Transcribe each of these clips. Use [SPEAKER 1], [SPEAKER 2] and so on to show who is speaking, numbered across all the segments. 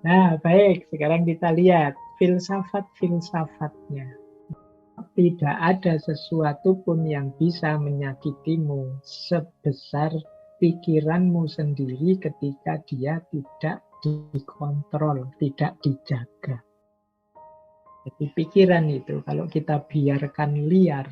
[SPEAKER 1] Nah, baik. Sekarang kita lihat filsafat-filsafatnya. Tidak ada sesuatu pun yang bisa menyakitimu sebesar pikiranmu sendiri ketika dia tidak dikontrol, tidak dijaga. Jadi pikiran itu kalau kita biarkan liar,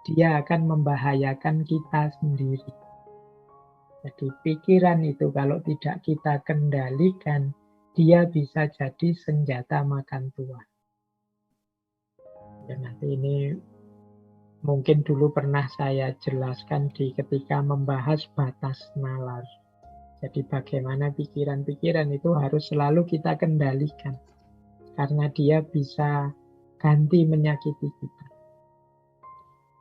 [SPEAKER 1] dia akan membahayakan kita sendiri. Jadi pikiran itu kalau tidak kita kendalikan, dia bisa jadi senjata makan tuan. Dan nanti ini mungkin dulu pernah saya jelaskan ketika membahas batas nalar. Jadi bagaimana pikiran-pikiran itu harus selalu kita kendalikan. Karena dia bisa ganti menyakiti kita.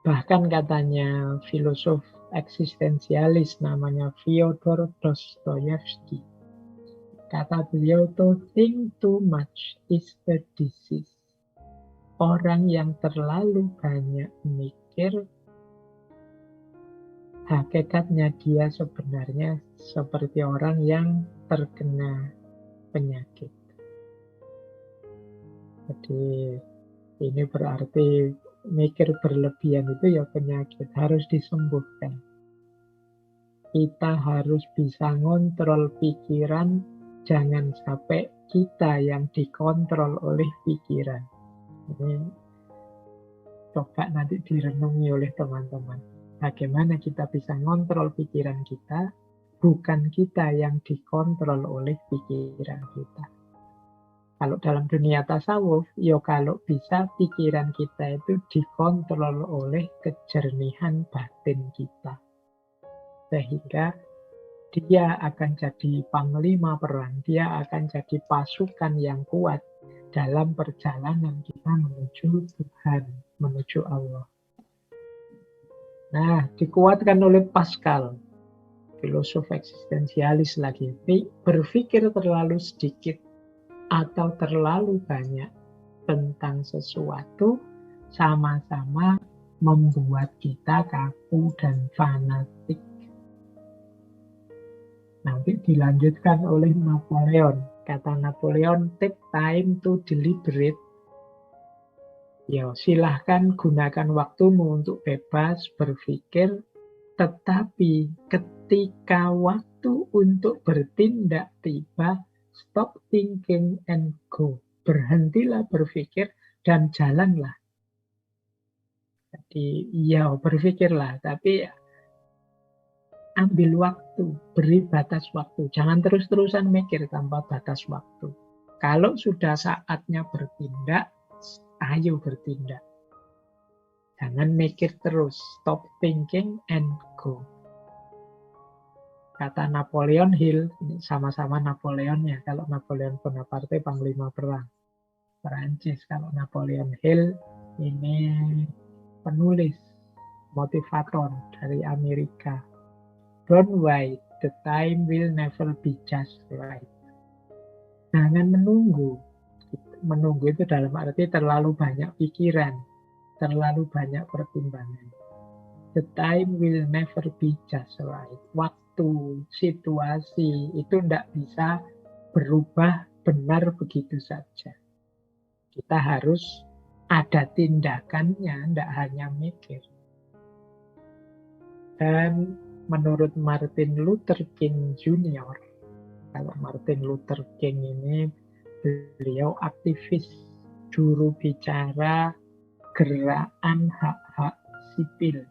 [SPEAKER 1] Bahkan katanya filosof eksistensialis namanya Fyodor Dostoyevsky. Kata beliau, to think too much is a disease. Orang yang terlalu banyak mikir, hakikatnya dia sebenarnya seperti orang yang terkena penyakit. Jadi ini berarti mikir berlebihan itu ya penyakit, harus disembuhkan. Kita harus bisa ngontrol pikiran, jangan sampai kita yang dikontrol oleh pikiran. Ini coba nanti direnungi oleh teman-teman. Bagaimana kita bisa ngontrol pikiran kita, bukan kita yang dikontrol oleh pikiran kita. Kalau dalam dunia tasawuf, ya kalau bisa pikiran kita itu dikontrol oleh kejernihan batin kita. Sehingga dia akan jadi panglima perang, dia akan jadi pasukan yang kuat dalam perjalanan kita menuju Tuhan, menuju Allah. Nah, dikuatkan oleh Pascal, filosof eksistensialis lagi. Berpikir terlalu sedikit atau terlalu banyak tentang sesuatu sama-sama membuat kita kaku dan fanatik. Nanti dilanjutkan oleh Napoleon. Kata Napoleon, take time to deliberate. Ya, silahkan gunakan waktumu untuk bebas berpikir, tetapi ketika waktu untuk bertindak tiba, stop thinking and go. Berhentilah berpikir dan jalanlah. Jadi, ya berpikirlah, tapi ambil waktu, beri batas waktu. Jangan terus-terusan mikir tanpa batas waktu. Kalau sudah saatnya bertindak, ayo bertindak. Jangan mikir terus. Stop thinking and go. Kata Napoleon Hill, ini sama-sama Napoleonnya. Kalau Napoleon Bonaparte panglima perang Perancis, kalau Napoleon Hill ini penulis, motivator dari Amerika. Don't wait, the time will never be just right. Jangan menunggu. Menunggu itu dalam arti terlalu banyak pikiran, terlalu banyak pertimbangan. The time will never be just right. Waktu, situasi itu tidak bisa berubah benar begitu saja. Kita harus ada tindakannya, tidak hanya mikir. Dan menurut Martin Luther King Jr., kalau Martin Luther King ini beliau aktivis juru bicara gerakan hak-hak sipil.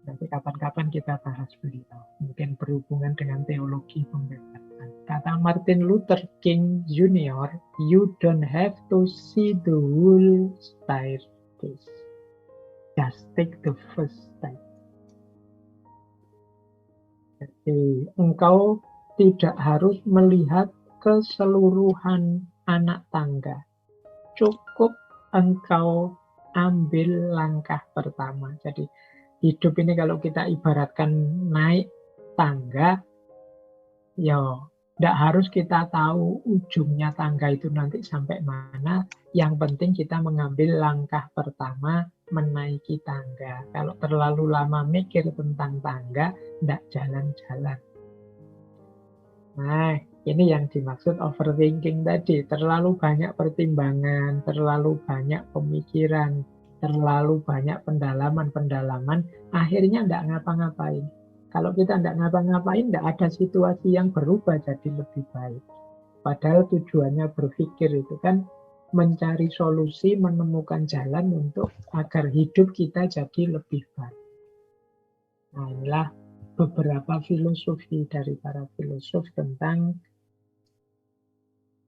[SPEAKER 1] Nanti kapan-kapan kita bahas beliau. Mungkin berhubungan dengan teologi pembebasan. Kata Martin Luther King Jr., you don't have to see the whole staircase. Just take the first step. Jadi engkau tidak harus melihat keseluruhan anak tangga. Cukup engkau ambil langkah pertama. Jadi hidup ini kalau kita ibaratkan naik tangga, ya tidak harus kita tahu ujungnya tangga itu nanti sampai mana. Yang penting kita mengambil langkah pertama menaiki tangga. Kalau terlalu lama mikir tentang tangga, tidak jalan-jalan. Nah, ini yang dimaksud overthinking tadi. Terlalu banyak pertimbangan, terlalu banyak pemikiran, terlalu banyak pendalaman-pendalaman, akhirnya nggak ngapa-ngapain. Kalau kita nggak ngapa-ngapain, nggak ada situasi yang berubah jadi lebih baik. Padahal tujuannya berpikir itu kan mencari solusi, menemukan jalan untuk agar hidup kita jadi lebih baik. Nah, inilah beberapa filosofi dari para filosof tentang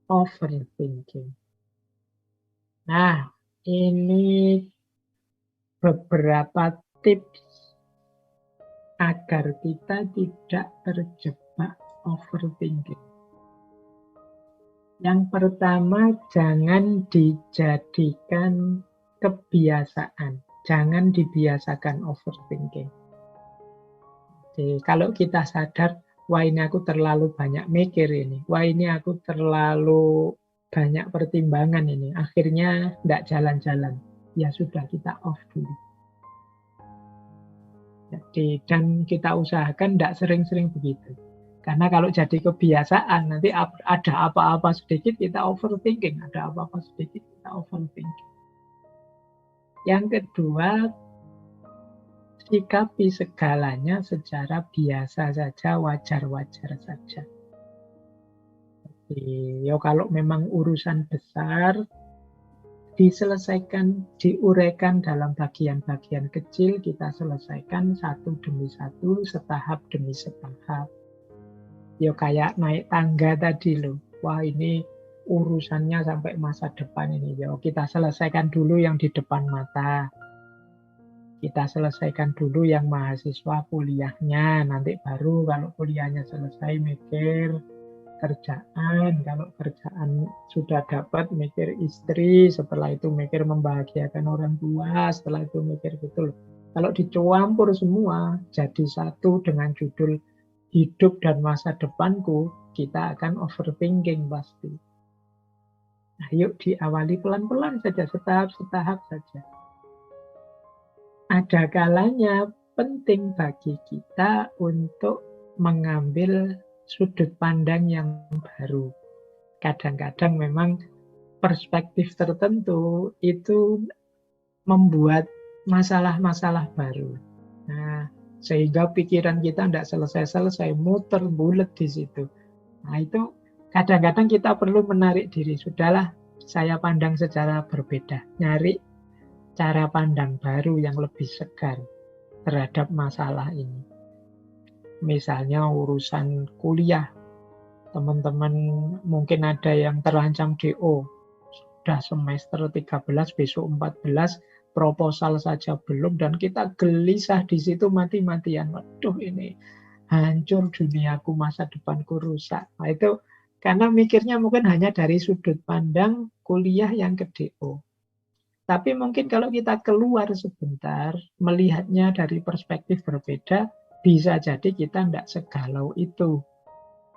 [SPEAKER 1] overthinking. Nah, ini beberapa tips agar kita tidak terjebak overthinking. Yang pertama, jangan dijadikan kebiasaan. Jangan dibiasakan overthinking. Jadi, kalau kita sadar, wah ini aku terlalu banyak mikir ini. Wah ini aku terlalu banyak pertimbangan ini. Akhirnya tidak jalan-jalan. Ya sudah, kita off dulu. Jadi, dan kita usahakan tidak sering-sering begitu. Karena kalau jadi kebiasaan, nanti ada apa-apa sedikit kita overthinking. Ada apa-apa sedikit kita overthinking. Yang kedua, sikapi segalanya secara biasa saja, wajar-wajar saja. Jadi, ya kalau memang urusan besar, diselesaikan, diuraikan dalam bagian-bagian kecil, kita selesaikan satu demi satu, setahap demi setahap. Ya kayak naik tangga tadi loh. Wah ini urusannya sampai masa depan ini. Ya kita selesaikan dulu yang di depan mata. Kita selesaikan dulu yang mahasiswa kuliahnya. Nanti baru kalau kuliahnya selesai mikir kerjaan. Kalau kerjaan sudah dapat mikir istri. Setelah itu mikir membahagiakan orang tua. Setelah itu mikir betul. Kalau dicampur semua jadi satu dengan judul hidup dan masa depanku, kita akan overthinking pasti. Nah, yuk diawali pelan-pelan saja, setahap-setahap saja. Ada kalanya penting bagi kita untuk mengambil sudut pandang yang baru. Kadang-kadang memang perspektif tertentu itu membuat masalah-masalah baru. Nah, sehingga pikiran kita tidak selesai-selesai, muter bulet di situ. Nah, itu kadang-kadang kita perlu menarik diri. Sudahlah, saya pandang secara berbeda. Nyari cara pandang baru yang lebih segar terhadap masalah ini. Misalnya urusan kuliah. Teman-teman mungkin ada yang terancam DO. Sudah semester 13, besok 14, proposal saja belum, dan kita gelisah di situ mati-matian. Waduh ini hancur duniaku, masa depanku rusak. Nah itu karena mikirnya mungkin hanya dari sudut pandang kuliah yang ke DO. Tapi mungkin kalau kita keluar sebentar, melihatnya dari perspektif berbeda, bisa jadi kita tidak segalau itu.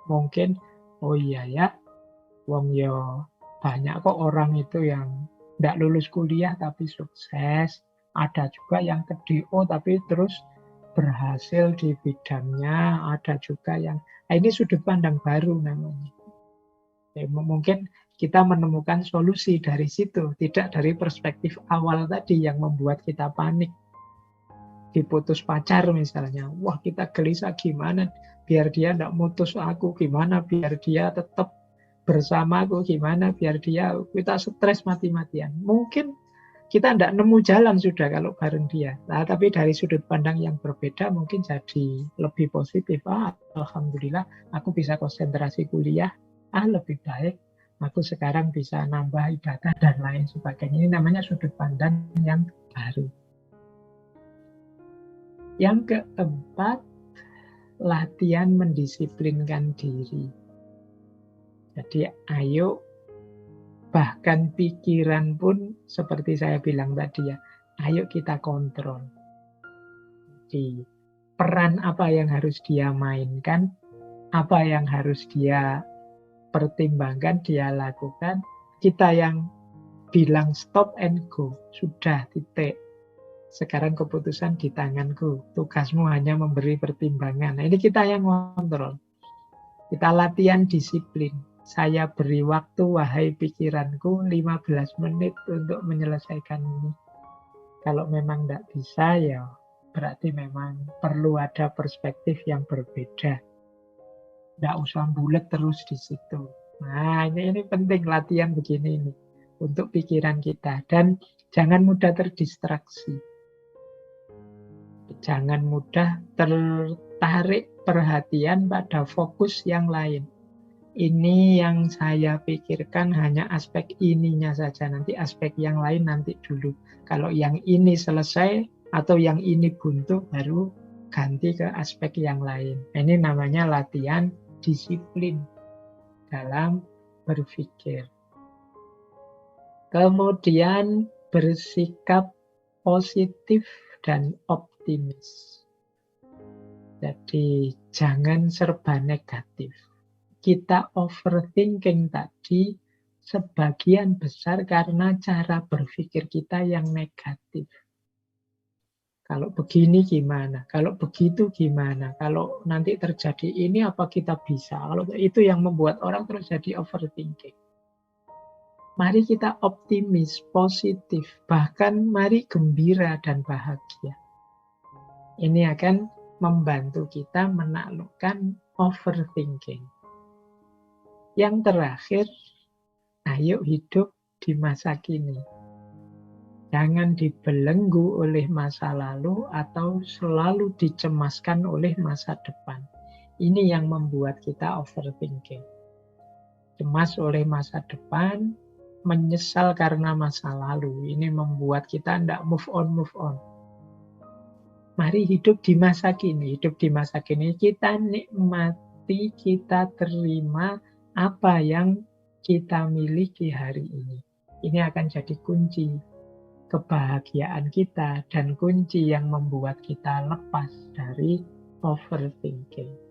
[SPEAKER 1] Mungkin, oh iya ya, wong yo banyak kok orang itu yang tidak lulus kuliah tapi sukses. Ada juga yang ke DO tapi terus berhasil di bidangnya. Ada juga yang, nah ini sudut pandang baru namanya. Ya, mungkin kita menemukan solusi dari situ, tidak dari perspektif awal tadi yang membuat kita panik. Diputus pacar misalnya, wah kita gelisah gimana biar dia tidak mutus aku, gimana biar dia tetap bersamaku, gimana biar kita stres mati-matian. Mungkin kita tidak nemu jalan sudah kalau bareng dia. Nah, tapi dari sudut pandang yang berbeda mungkin jadi lebih positif. Alhamdulillah aku bisa konsentrasi kuliah. Lebih baik aku sekarang bisa nambah ibadah dan lain sebagainya. Ini namanya sudut pandang yang baru. Yang keempat, latihan mendisiplinkan diri. Jadi ayo, bahkan pikiran pun seperti saya bilang tadi ya, ayo kita kontrol. Jadi peran apa yang harus dia mainkan, apa yang harus dia pertimbangkan, dia lakukan. Kita yang bilang stop and go, sudah titik. Sekarang keputusan di tanganku, tugasmu hanya memberi pertimbangan. Nah, ini kita yang kontrol. Kita latihan disiplin. Saya beri waktu, wahai pikiranku, 15 menit untuk menyelesaikan ini. Kalau memang tidak bisa, ya berarti memang perlu ada perspektif yang berbeda. Tidak usah bulat terus di situ. Nah, ini penting latihan begini ini untuk pikiran kita. Dan jangan mudah terdistraksi. Jangan mudah tertarik perhatian pada fokus yang lain. Ini yang saya pikirkan hanya aspek ininya saja. Nanti aspek yang lain nanti dulu. Kalau yang ini selesai atau yang ini buntu, baru ganti ke aspek yang lain. Ini namanya latihan disiplin dalam berpikir. Kemudian bersikap positif dan optimis. Jadi jangan serba negatif. Kita overthinking tadi sebagian besar karena cara berpikir kita yang negatif. Kalau begini gimana? Kalau begitu gimana? Kalau nanti terjadi ini apa kita bisa? Kalau itu yang membuat orang terus jadi overthinking. Mari kita optimis, positif, bahkan mari gembira dan bahagia. Ini akan membantu kita menaklukkan overthinking. Yang terakhir, ayo hidup di masa kini. Jangan dibelenggu oleh masa lalu atau selalu dicemaskan oleh masa depan. Ini yang membuat kita overthinking. Cemas oleh masa depan, menyesal karena masa lalu. Ini membuat kita tidak move on. Mari hidup di masa kini. Hidup di masa kini kita nikmati, kita terima apa yang kita miliki hari ini. Ini akan jadi kunci kebahagiaan kita dan kunci yang membuat kita lepas dari overthinking.